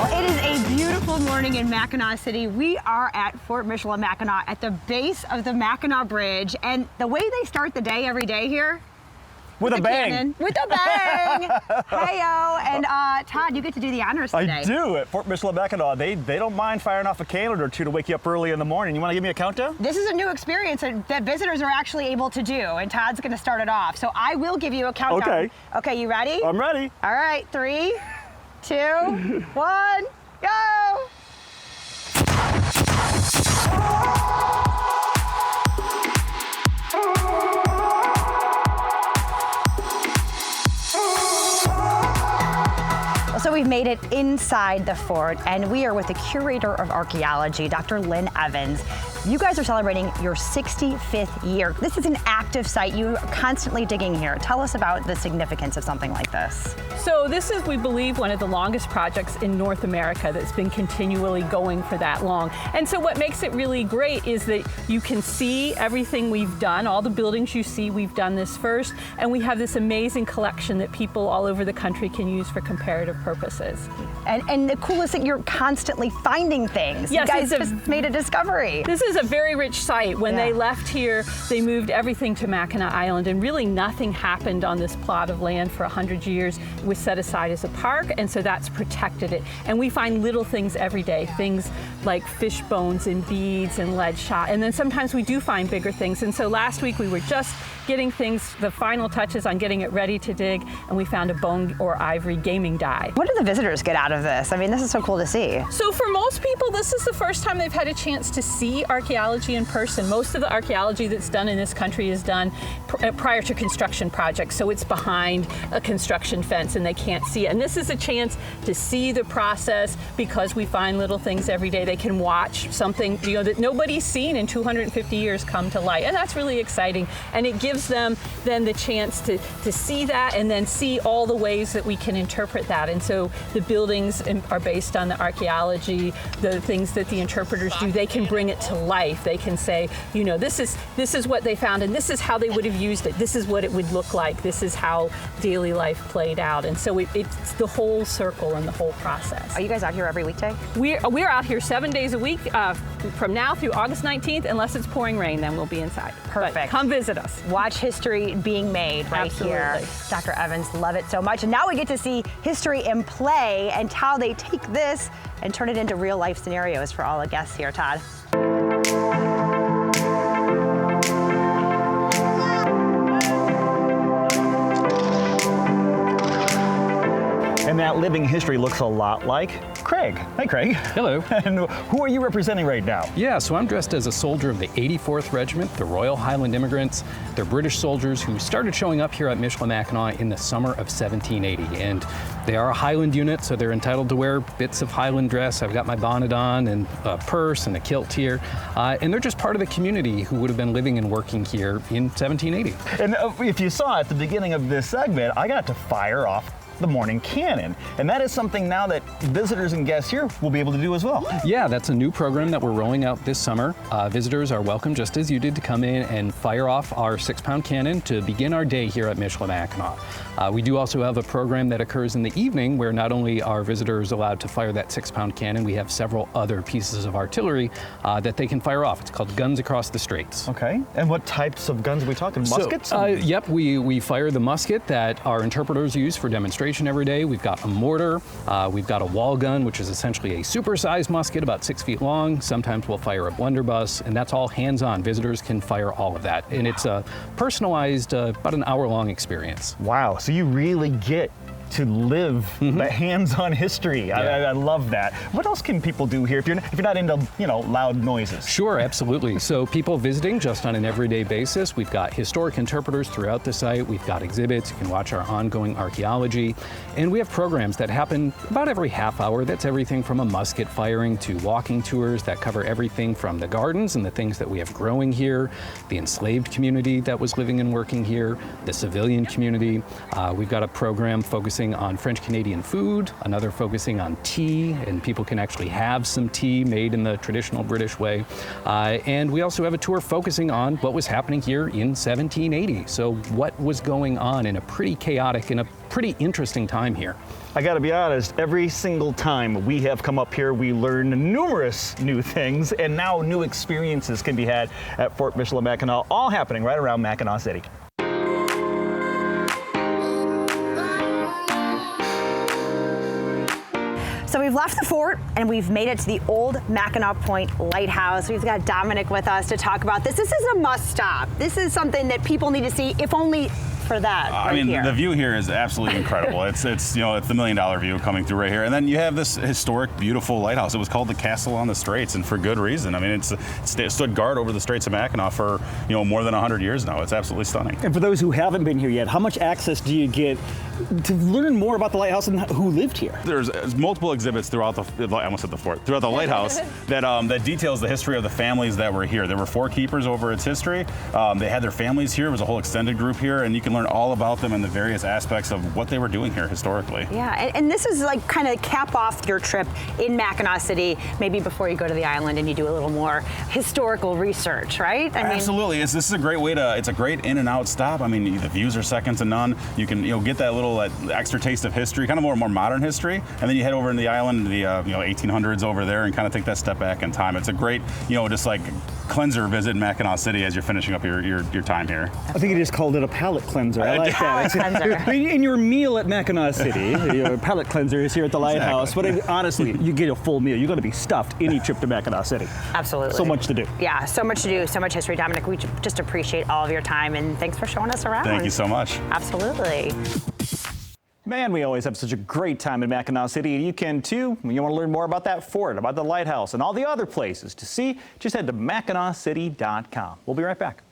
It is a beautiful morning in Mackinaw City. We are at Fort Mackinac at the base of the Mackinaw Bridge, and the way they start the day every day here, with a bang. Cannon, with a bang. Hey-o. And Todd, you get to do the honors today. I do. At Fort Mackinac, they don't mind firing off a cannon or two to wake you up early in the morning. You want to give me a countdown? This is a new experience that visitors are actually able to do, and Todd's going to start it off. So I will give you a countdown. Okay. Okay, you ready? I'm ready. All right, 3, 2, 1, go! So we've made it inside the fort, and we are with the curator of archaeology, Dr. Lynn Evans. You guys are celebrating your 65th year. This is an active site. You are constantly digging here. Tell us about the significance of something like this. So this is, we believe, one of the longest projects in North America that's been continually going for that long. And so what makes it really great is that you can see everything we've done, all the buildings you see, we've done this first, and we have this amazing collection that people all over the country can use for comparative purposes. And the coolest thing, you're constantly finding things. Yes, you guys just made a discovery. This is a very rich site. When they left here, they moved everything to Mackinac Island, and really nothing happened on this plot of land for 100 years. It was set aside as a park, and so that's protected it. And we find little things every day, things like fish bones and beads and lead shot. And then sometimes we do find bigger things. And so last week we were just getting things, the final touches on getting it ready to dig, and we found a bone or ivory gaming die. What do the visitors get out of this? I mean, this is so cool to see. So for most people, this is the first time they've had a chance to see archaeology in person. Most of the archaeology that's done in this country is done prior to construction projects, so it's behind a construction fence and they can't see it. And this is a chance to see the process because we find little things every day. They can watch something, you know, that nobody's seen in 250 years come to light, and that's really exciting. And it gives them then the chance to see that and then see all the ways that we can interpret that. And so the buildings are based on the archaeology, the things that the interpreters do. They can bring it to life. They can say, you know, this is what they found, and this is how they would have used it. This is what it would look like. This is how daily life played out. And so it's the whole circle and the whole process. Are you guys out here every weekday? We're out here 7 days a week from now through August 19th. Unless it's pouring rain, then we'll be inside. Perfect. But come visit us. Watch history being made right here. Dr. Evans, love it so much. And now we get to see history in play and how they take this and turn it into real life scenarios for all the guests here. Todd. And that living history looks a lot like Craig. Hi, Craig. Hello. And who are you representing right now? Yeah, so I'm dressed as a soldier of the 84th Regiment, the Royal Highland Immigrants. They're British soldiers who started showing up here at Mackinac in the summer of 1780. And they are a Highland unit, so they're entitled to wear bits of Highland dress. I've got my bonnet on and a purse and a kilt here. And they're just part of the community who would have been living and working here in 1780. And if you saw at the beginning of this segment, I got to fire off the morning cannon. And that is something now that visitors and guests here will be able to do as well. Yeah, that's a new program that we're rolling out this summer. Visitors are welcome, just as you did, to come in and fire off our 6-pound cannon to begin our day here at Mackinac. We do also have a program that occurs in the evening where not only are visitors allowed to fire that 6-pound cannon, we have several other pieces of artillery that they can fire off. It's called Guns Across the Straits. Okay, and what types of guns are we talking? Muskets? Yep, we fire the musket that our interpreters use for demonstration every day. We've got a mortar, we've got a wall gun, which is essentially a supersized musket about 6 feet long. Sometimes we'll fire a blunderbuss, and that's all hands-on. Visitors can fire all of that. And it's a personalized, about an hour-long experience. Wow, so you really get to live the hands-on history. Yeah. I love that. What else can people do here if you're not into, loud noises? Sure, absolutely. So people visiting just on an everyday basis, we've got historic interpreters throughout the site. We've got exhibits. You can watch our ongoing archaeology. And we have programs that happen about every half hour. That's everything from a musket firing to walking tours that cover everything from the gardens and the things that we have growing here, the enslaved community that was living and working here, the civilian community. We've got a program focusing focusing on French Canadian food, another focusing on tea, and people can actually have some tea made in the traditional British way. And we also have a tour focusing on what was happening here in 1780. So what was going on in a pretty chaotic and a pretty interesting time here. I gotta be honest, every single time we have come up here, we learn numerous new things, and now new experiences can be had at Fort Michilimackinac, all happening right around Mackinaw City. So we've left the fort and we've made it to the old Mackinac Point Lighthouse. We've got Dominic with us to talk about this. This is a must stop. This is something that people need to see, if only for that. I mean, here. The view here is absolutely incredible. It's the $1 million view coming through right here, and then you have this historic, beautiful lighthouse. It was called the Castle on the Straits, and for good reason. I mean, it stood guard over the Straits of Mackinac for more than 100 years now. It's absolutely stunning. And for those who haven't been here yet, how much access do you get to learn more about the lighthouse and who lived here? There's multiple exhibits throughout I almost said the fort, throughout the lighthouse that details the history of the families that were here. There were 4 keepers over its history. They had their families here. It was a whole extended group here, and you can learn all about them and the various aspects of what they were doing here historically. Yeah, and this is like kind of cap off your trip in Mackinaw City, maybe before you go to the island and you do a little more historical research, right? Absolutely. This is a great way it's a great in and out stop. I mean, the views are second to none. You can get that little extra taste of history, kind of more modern history, and then you head over into the island, the 1800s over there, and kind of take that step back in time. It's a great, just like cleanser visit in Mackinaw City as you're finishing up your time here. I think you just called it a palate cleanser. I like that. Cleanser. In your meal at Mackinaw City, your palate cleanser is here at the Lighthouse. Exactly. But honestly, you get a full meal. You're going to be stuffed any trip to Mackinaw City. Absolutely. So much to do. Yeah, so much to do, so much history. Dominic, we just appreciate all of your time, and thanks for showing us around. Thank you so much. Absolutely. Man, we always have such a great time in Mackinaw City, and you can too. When you want to learn more about that fort, about the lighthouse, and all the other places to see, just head to MackinawCity.com. We'll be right back.